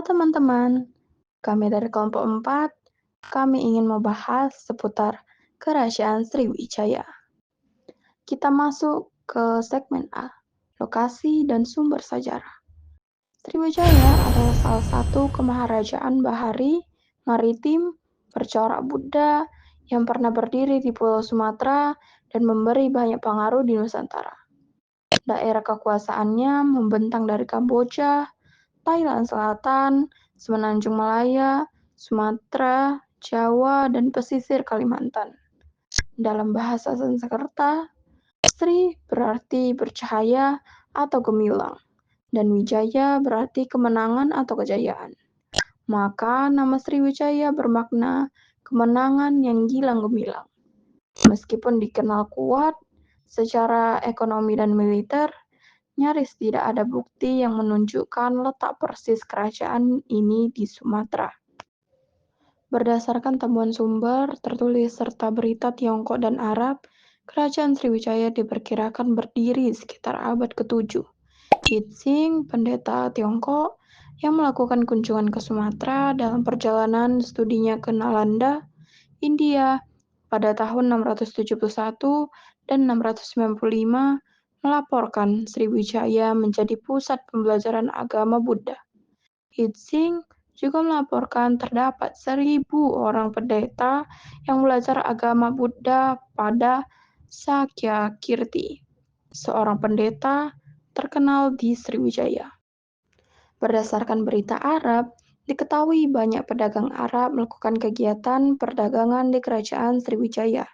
teman-teman, kami dari kelompok 4, kami ingin membahas seputar kerajaan Sriwijaya. Kita masuk ke segmen A, lokasi dan sumber sejarah. Sriwijaya adalah salah satu kemaharajaan bahari, maritim, bercorak Buddha yang pernah berdiri di Pulau Sumatera dan memberi banyak pengaruh di Nusantara. Daerah kekuasaannya membentang dari Kamboja, Thailand Selatan, Semenanjung Malaya, Sumatera, Jawa, dan pesisir Kalimantan. Dalam bahasa Sanskerta, Sri berarti bercahaya atau gemilang, dan Wijaya berarti kemenangan atau kejayaan. Maka nama Sriwijaya bermakna kemenangan yang gilang gemilang. Meskipun dikenal kuat secara ekonomi dan militer, nyaris tidak ada bukti yang menunjukkan letak persis kerajaan ini di Sumatera. Berdasarkan temuan sumber tertulis serta berita Tiongkok dan Arab, kerajaan Sriwijaya diperkirakan berdiri sekitar abad ke-7. Yixing, pendeta Tiongkok, yang melakukan kunjungan ke Sumatera dalam perjalanan studinya ke Nalanda, India, pada tahun 671 dan 695, melaporkan Sriwijaya menjadi pusat pembelajaran agama Buddha. Yixing juga melaporkan terdapat 1.000 orang pendeta yang belajar agama Buddha pada Sakyakirti, seorang pendeta terkenal di Sriwijaya. Berdasarkan berita Arab, diketahui banyak pedagang Arab melakukan kegiatan perdagangan di kerajaan Sriwijaya.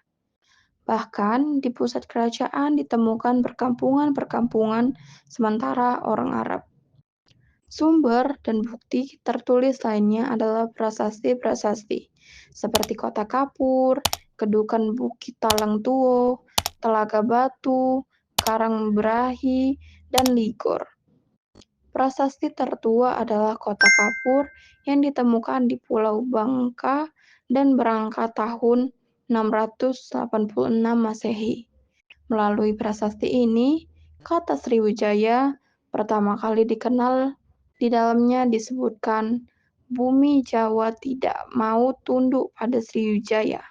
Bahkan di pusat kerajaan ditemukan perkampungan-perkampungan sementara orang Arab. Sumber dan bukti tertulis lainnya adalah prasasti-prasasti, seperti Kota Kapur, Kedukan Bukit Talang Tuo, Telaga Batu, Karang Berahi, dan Ligor. Prasasti tertua adalah Kota Kapur yang ditemukan di Pulau Bangka dan berangkat tahun 686 Masehi. Melalui prasasti ini, kata Sriwijaya pertama kali dikenal. Di dalamnya disebutkan, bumi Jawa tidak mau tunduk pada Sriwijaya.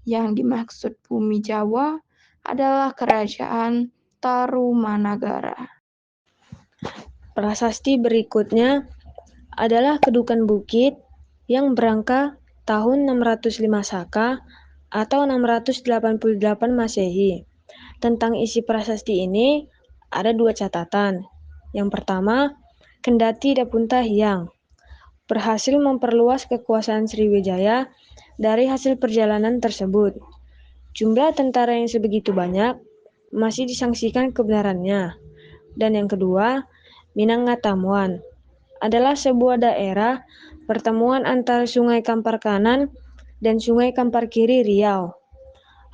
Yang dimaksud bumi Jawa adalah kerajaan Tarumanagara. Prasasti berikutnya adalah Kedukan Bukit yang berangka tahun 605 Saka atau 688 Masehi. Tentang isi prasasti ini ada dua catatan. Yang pertama, Kendati Dapunta Hyang berhasil memperluas kekuasaan Sriwijaya dari hasil perjalanan tersebut. Jumlah tentara yang sebegitu banyak masih disangsikan kebenarannya. Dan yang kedua, Minangkatamuan adalah sebuah daerah pertemuan antara Sungai Kampar Kanan dan Sungai Kampar Kiri Riau.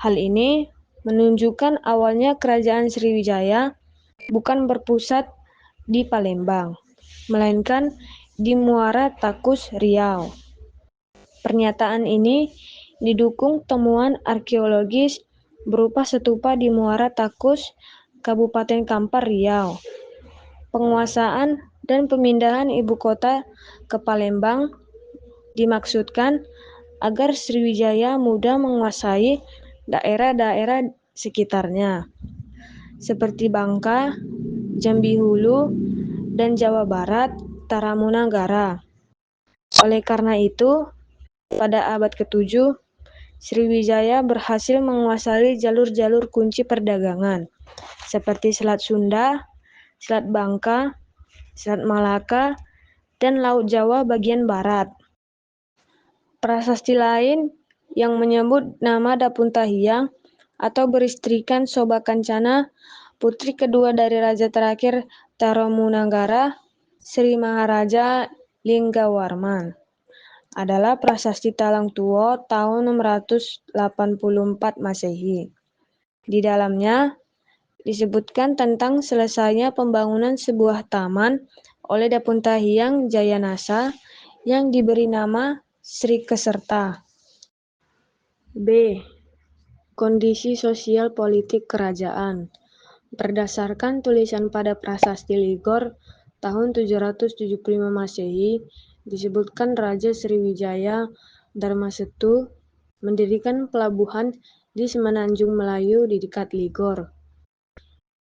Hal ini menunjukkan awalnya kerajaan Sriwijaya bukan berpusat di Palembang, melainkan di Muara Takus Riau. Pernyataan ini didukung temuan arkeologis berupa stupa di Muara Takus, Kabupaten Kampar Riau. Penguasaan dan pemindahan ibu kota ke Palembang dimaksudkan agar Sriwijaya mudah menguasai daerah-daerah sekitarnya, seperti Bangka, Jambi Hulu, dan Jawa Barat, Tarumanagara. Oleh karena itu, pada abad ke-7, Sriwijaya berhasil menguasai jalur-jalur kunci perdagangan, seperti Selat Sunda, Selat Bangka, Selat Malaka, dan Laut Jawa bagian barat. Prasasti lain yang menyebut nama Dapunta Hyang atau beristrikan Soba Kancana, putri kedua dari raja terakhir Tarumanagara, Sri Maharaja Linggawarman, adalah prasasti Talang Tuo tahun 684 Masehi. Di dalamnya disebutkan tentang selesainya pembangunan sebuah taman oleh Dapunta Hyang Jayanasa yang diberi nama Sri Keserta. B. Kondisi sosial politik kerajaan. Berdasarkan tulisan pada prasasti Ligor tahun 775 Masehi, disebutkan Raja Sriwijaya Darmasetu mendirikan pelabuhan di Semenanjung Melayu di dekat Ligor.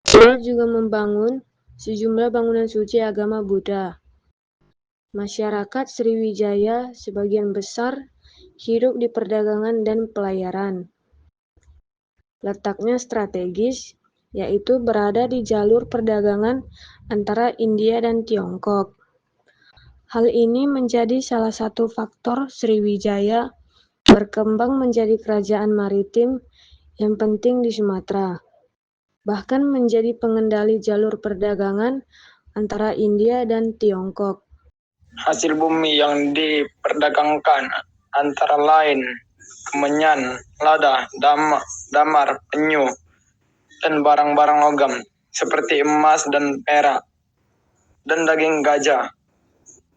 Beliau juga membangun sejumlah bangunan suci agama Buddha. Masyarakat Sriwijaya sebagian besar hidup di perdagangan dan pelayaran. Letaknya strategis, yaitu berada di jalur perdagangan antara India dan Tiongkok. Hal ini menjadi salah satu faktor Sriwijaya berkembang menjadi kerajaan maritim yang penting di Sumatera, bahkan menjadi pengendali jalur perdagangan antara India dan Tiongkok. Hasil bumi yang diperdagangkan antara lain kemenyan, lada, damar, penyu, dan barang-barang logam seperti emas dan perak, dan daging gajah.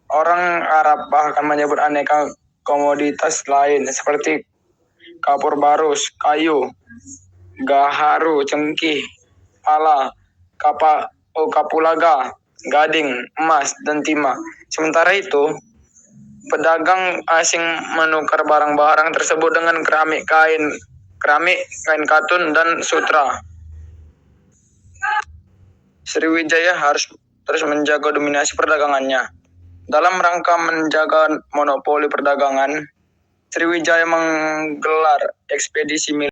Orang Arab bahkan menyebut aneka komoditas lain seperti kapur barus, kayu, gaharu, cengkih, pala, kapulaga, gading, emas, dan timah. Sementara itu, pedagang asing menukar barang-barang tersebut dengan keramik, kain katun, dan sutra. Sriwijaya harus terus menjaga dominasi perdagangannya. Dalam rangka menjaga monopoli perdagangan, Sriwijaya menggelar ekspedisi